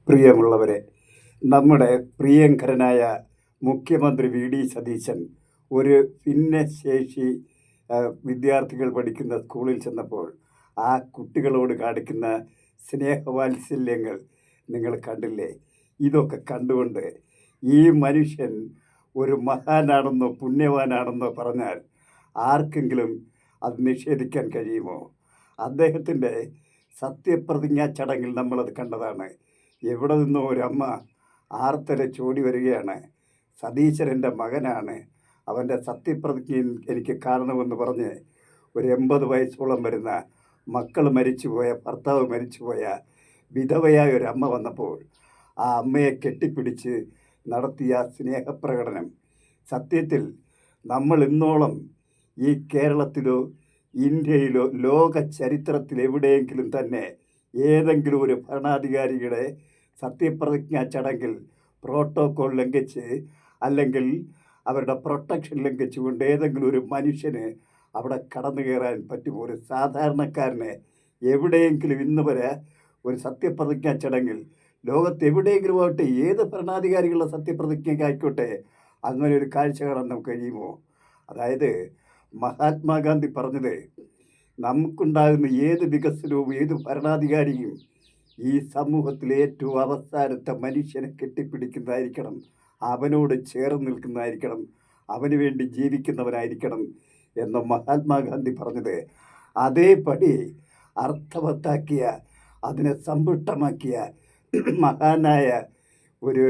പ്രിയമുള്ളവരെ, നമ്മുടെ പ്രിയങ്കരനായ മുഖ്യമന്ത്രി വി ഡി സതീശൻ ഒരു ഭിന്നശേഷി വിദ്യാർത്ഥികൾ പഠിക്കുന്ന സ്കൂളിൽ ചെന്നപ്പോൾ ആ കുട്ടികളോട് കാണിക്കുന്ന സ്നേഹവാത്സല്യങ്ങൾ നിങ്ങൾ കണ്ടില്ലേ? ഇതൊക്കെ കണ്ടുകൊണ്ട് ഈ മനുഷ്യൻ ഒരു മഹാനാണെന്നോ പുണ്യവാനാണെന്നോ പറഞ്ഞാൽ ആർക്കെങ്കിലും അത് നിഷേധിക്കാൻ കഴിയുമോ? അദ്ദേഹത്തിൻ്റെ സത്യപ്രതിജ്ഞാ ചടങ്ങിൽ നമ്മളത് കണ്ടതാണ്. എവിടെ നിന്നോ ഒരമ്മ ആർത്തലച്ചോടി വരികയാണ്. സതീശൻ എൻ്റെ മകനാണ്, അവൻ്റെ സത്യപ്രതിജ്ഞയിൽ എനിക്ക് കാണണമെന്ന് പറഞ്ഞ് ഒരു 80 വയസ്സോളം വരുന്ന മക്കൾ മരിച്ചുപോയ, ഭർത്താവ് മരിച്ചുപോയ വിധവയായ ഒരമ്മ വന്നപ്പോൾ ആ അമ്മയെ കെട്ടിപ്പിടിച്ച് നടത്തിയ സ്നേഹപ്രകടനം സത്യത്തിൽ നമ്മൾ ഇന്നോളം ഈ കേരളത്തിലോ ഇന്ത്യയിലോ ലോക ചരിത്രത്തിൽ എവിടെയെങ്കിലും തന്നെ ഏതെങ്കിലും ഒരു ഭരണാധികാരിയുടെ സത്യപ്രതിജ്ഞാ ചടങ്ങിൽ പ്രോട്ടോകോൾ ലംഘിച്ച് അല്ലെങ്കിൽ അവരുടെ പ്രൊട്ടക്ഷൻ ലംഘിച്ചുകൊണ്ട് ഏതെങ്കിലും ഒരു മനുഷ്യന് അവിടെ കടന്നു കയറാൻ പറ്റുമോ? ഒരു സാധാരണക്കാരന് എവിടെയെങ്കിലും ഇന്ന് വരെ ഒരു സത്യപ്രതിജ്ഞാ ചടങ്ങിൽ ലോകത്ത് എവിടെയെങ്കിലും ആവട്ടെ, ഏത് ഭരണാധികാരികളുടെ സത്യപ്രതിജ്ഞയ്ക്കായിക്കോട്ടെ, അങ്ങനെ ഒരു കാഴ്ച കാണാൻ നമുക്ക് കഴിയുമോ? അതായത് മഹാത്മാഗാന്ധി പറഞ്ഞത്, നമുക്കുണ്ടാകുന്ന ഏത് വികസനവും ഏത് ഭരണാധികാരിയും ഈ സമൂഹത്തിലെ ഏറ്റവും അവസാനത്തെ മനുഷ്യനെ കെട്ടിപ്പിടിക്കുന്നതായിരിക്കണം, അവനോട് ചേർന്ന് നിൽക്കുന്നതായിരിക്കണം, അവന് വേണ്ടി ജീവിക്കുന്നവനായിരിക്കണം എന്ന് മഹാത്മാഗാന്ധി പറഞ്ഞത് അതേപടി അർത്ഥവത്താക്കിയ, അതിനെ സമ്പുഷ്ടമാക്കിയ മഹാനായ ഒരു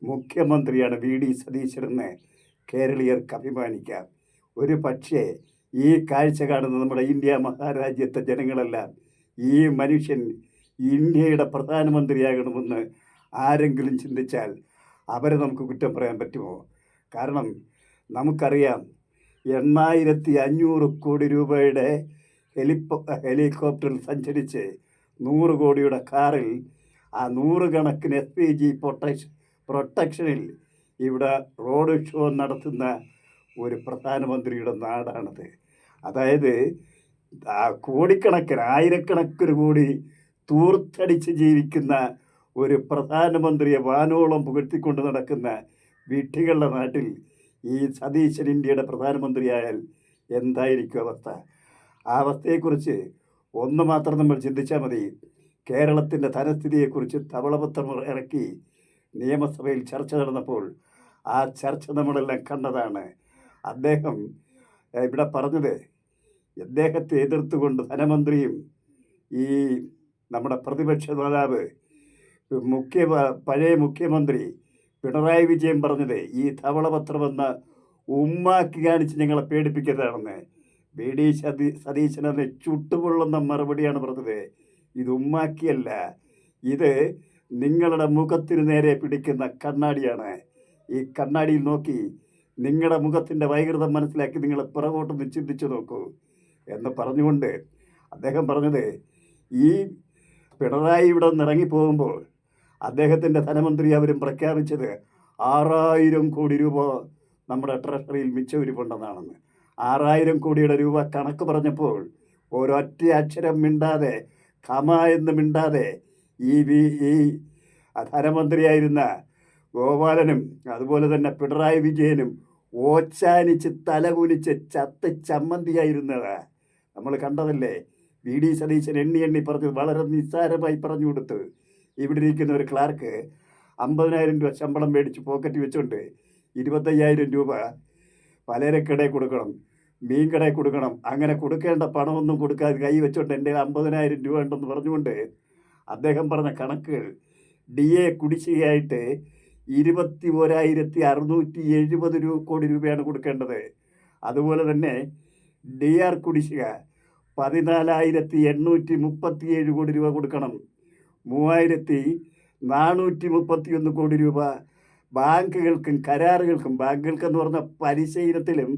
മുഖ്യമന്ത്രിയാണ് വി ഡി സതീശനെന്ന് കേരളീയർക്ക് അഭിമാനിക്കാം. ഒരു പക്ഷേ ഈ കാഴ്ച കാണുന്ന നമ്മുടെ ഇന്ത്യ മഹാരാജ്യത്തെ ജനങ്ങളെല്ലാം ഈ മനുഷ്യൻ ഇന്ത്യയുടെ പ്രധാനമന്ത്രിയാകണമെന്ന് ആരെങ്കിലും ചിന്തിച്ചാൽ അവരെ നമുക്ക് കുറ്റം പറയാൻ പറ്റുമോ? കാരണം നമുക്കറിയാം, 8500 കോടി രൂപയുടെ ഹെലികോപ്റ്ററിൽ സഞ്ചരിച്ച് 100 കോടിയുടെ കാറിൽ ആ 100 കണക്കിന് SPG പ്രൊട്ടക്ഷനിൽ ഇവിടെ റോഡ് ഷോ നടത്തുന്ന ഒരു പ്രധാനമന്ത്രിയുടെ നാടാണത്. അതായത് കോടിക്കണക്കിന്, ആയിരക്കണക്കിന് കോടി തൂർത്തടിച്ച് ജീവിക്കുന്ന ഒരു പ്രധാനമന്ത്രിയെ വാനോളം പുകഴ്ത്തിക്കൊണ്ട് നടക്കുന്ന വിഡ്ഢികളുടെ നാട്ടിൽ ഈ സതീശൻ ഇന്ത്യയുടെ പ്രധാനമന്ത്രിയായാൽ എന്തായിരിക്കും അവസ്ഥ? ആ അവസ്ഥയെക്കുറിച്ച് ഒന്ന് മാത്രം നമ്മൾ ചിന്തിച്ചാൽ മതി. കേരളത്തിൻ്റെ ധനസ്ഥിതിയെക്കുറിച്ച് ധവളപത്രം ഇറക്കി നിയമസഭയിൽ ചർച്ച നടന്നപ്പോൾ ആ ചർച്ച നമ്മളെല്ലാം കണ്ടതാണ്. അദ്ദേഹം ഇവിടെ പറഞ്ഞത്, അദ്ദേഹത്തെ എതിർത്തുകൊണ്ട് ധനമന്ത്രിയും ഈ നമ്മുടെ പ്രതിപക്ഷ നേതാവ് പഴയ മുഖ്യമന്ത്രി പിണറായി വിജയൻ പറഞ്ഞത്, ഈ ധവളപത്രമെന്ന ഉമ്മാക്കി കാണിച്ച് ഞങ്ങളെ പേടിപ്പിക്കുന്നതാണെന്ന്. വി ഡി സതീശനെന്ന് ചുട്ടുകൊള്ളുന്ന മറുപടിയാണ് പറഞ്ഞത്. ഇത് ഉമ്മാക്കിയല്ല, ഇത് നിങ്ങളുടെ മുഖത്തിന് നേരെ പിടിക്കുന്ന കണ്ണാടിയാണ്. ഈ കണ്ണാടിയിൽ നോക്കി നിങ്ങളുടെ മുഖത്തിൻ്റെ വൈകൃതം മനസ്സിലാക്കി നിങ്ങൾ പുറകോട്ടൊന്ന് ചിന്തിച്ചു നോക്കൂ എന്ന് പറഞ്ഞുകൊണ്ട് അദ്ദേഹം പറഞ്ഞത്, ഈ പിണറായി ഇവിടെ നിന്ന് ഇറങ്ങിപ്പോകുമ്പോൾ അദ്ദേഹത്തിൻ്റെ ധനമന്ത്രി അവരും പ്രഖ്യാപിച്ചത് 6000 കോടി രൂപ നമ്മുടെ ട്രഷറിയിൽ മിച്ചമിരിപ്പുണ്ടെന്നാണെന്ന്. 6000 കോടിയുടെ രൂപ കണക്ക് പറഞ്ഞപ്പോൾ ഒരൊറ്റ അക്ഷരം മിണ്ടാതെ, ഖമ എന്ന് മിണ്ടാതെ ഈ ധനമന്ത്രിയായിരുന്ന ഗോപാലനും അതുപോലെ തന്നെ പിണറായി വിജയനും ഓച്ചാനിച്ച് തലകുനിച്ച് ചത്ത് ചമ്മന്തിയായിരുന്നത് നമ്മൾ കണ്ടതല്ലേ. വി ഡി സതീശൻ എണ്ണി പറഞ്ഞു, വളരെ നിസ്സാരമായി പറഞ്ഞു കൊടുത്ത് ഇവിടെ ഇരിക്കുന്ന ഒരു ക്ലാർക്ക് 50,000 രൂപ ശമ്പളം മേടിച്ച് പോക്കറ്റ് വെച്ചുകൊണ്ട് 25,000 രൂപ പലചരക്കടയിൽ കൊടുക്കണം, മീൻ കടയിൽ കൊടുക്കണം, അങ്ങനെ കൊടുക്കേണ്ട പണമൊന്നും കൊടുക്കാതെ കൈ വെച്ചുകൊണ്ട് എൻ്റെ 50,000 രൂപ ഉണ്ടെന്ന് പറഞ്ഞുകൊണ്ട് അദ്ദേഹം പറഞ്ഞ കണക്കുകൾ, DA കുടിശ്ശികയായിട്ട് 21,670 കോടി രൂപയാണ് കൊടുക്കേണ്ടത്. അതുപോലെ തന്നെ DR കുടിശ്ശിക 14,837 കോടി രൂപ കൊടുക്കണം. 3,431 കോടി രൂപ ബാങ്കുകൾക്കും കരാറുകൾക്കും, ബാങ്കുകൾക്കെന്ന് പറഞ്ഞ പലിശ ഇനത്തിലും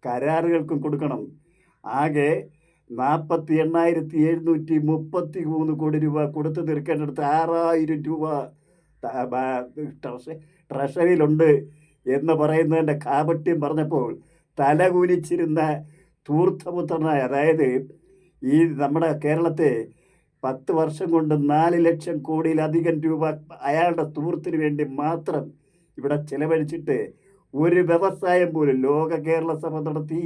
കരാറുകൾക്കും കൊടുക്കണം. ആകെ 48,733 കോടി രൂപ കൊടുത്തു തീർക്കേണ്ടടുത്ത് 6,000 രൂപ ട്രഷറിയിലുണ്ട് എന്ന് പറയുന്നതിൻ്റെ കാപട്യം പറഞ്ഞപ്പോൾ തലകുനിച്ചിരുന്ന ധൂർത്തപുത്രനായ, അതായത് ഈ നമ്മുടെ കേരളത്തെ 10 വർഷം കൊണ്ട് 4 ലക്ഷം കോടിയിലധികം രൂപ അയാളുടെ സുഹൃത്തിന് വേണ്ടി മാത്രം ഇവിടെ ചെലവഴിച്ചിട്ട് ഒരു വ്യവസായം പോലും ലോക കേരള സഭ നടത്തി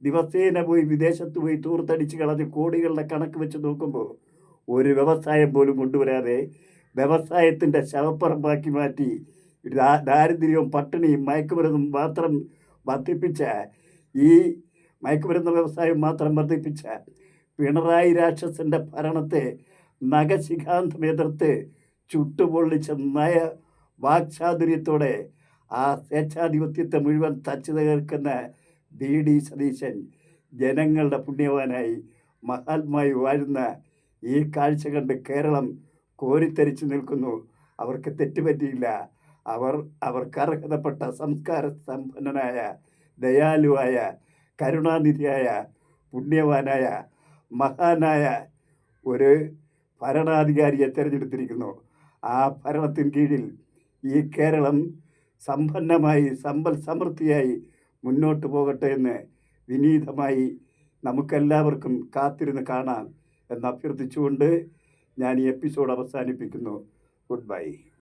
ദിവസേന പോയി വിദേശത്ത് പോയി തൂർത്തടിച്ച് കളഞ്ഞ് കോടികളുടെ കണക്ക് വെച്ച് നോക്കുമ്പോൾ ഒരു വ്യവസായം പോലും കൊണ്ടുവരാതെ വ്യവസായത്തിൻ്റെ ശവപ്പറമ്പാക്കി മാറ്റി ദാരിദ്ര്യവും പട്ടിണിയും മയക്കുമരുന്നും മാത്രം വർദ്ധിപ്പിച്ച ഈ മയക്കുമരുന്ന് വ്യവസായം മാത്രം വർദ്ധിപ്പിച്ച പിണറായി രാക്ഷസൻ്റെ ഭരണത്തെ നഖശിഖാന്തം എതിർത്ത് ചുട്ടുപൊള്ളിച്ച നയ വാക്ചാതുര്യത്തോടെ ആ സ്വേച്ഛാധിപത്യത്തെ മുഴുവൻ തച്ചു തകർക്കുന്ന BD സതീശൻ ജനങ്ങളുടെ പുണ്യവാനായി മഹാത്മായി വാഴുന്ന ഈ കാഴ്ച കണ്ട് കേരളം കോരിത്തരിച്ചു നിൽക്കുന്നു. അവർക്ക് തെറ്റുപറ്റിയില്ല. അവർക്കർഹതപ്പെട്ട സംസ്കാര സമ്പന്നനായ ദയാലുവായ കരുണാനിധിയായ പുണ്യവാനായ മഹാനായ ഒരു ഭരണാധികാരിയെ തിരഞ്ഞെടുത്തിരിക്കുന്നു. ആ ഭരണത്തിന് കീഴിൽ ഈ കേരളം സമ്പന്നമായി സമ്പൽ സമൃദ്ധിയായി മുന്നോട്ട് പോകട്ടെ എന്ന് വിനീതമായി നമുക്കെല്ലാവർക്കും കാത്തിരുന്ന് കാണാം എന്ന് അഭ്യർത്ഥിച്ചുകൊണ്ട് ഞാൻ ഈ എപ്പിസോഡ് അവസാനിപ്പിക്കുന്നു. Good bye.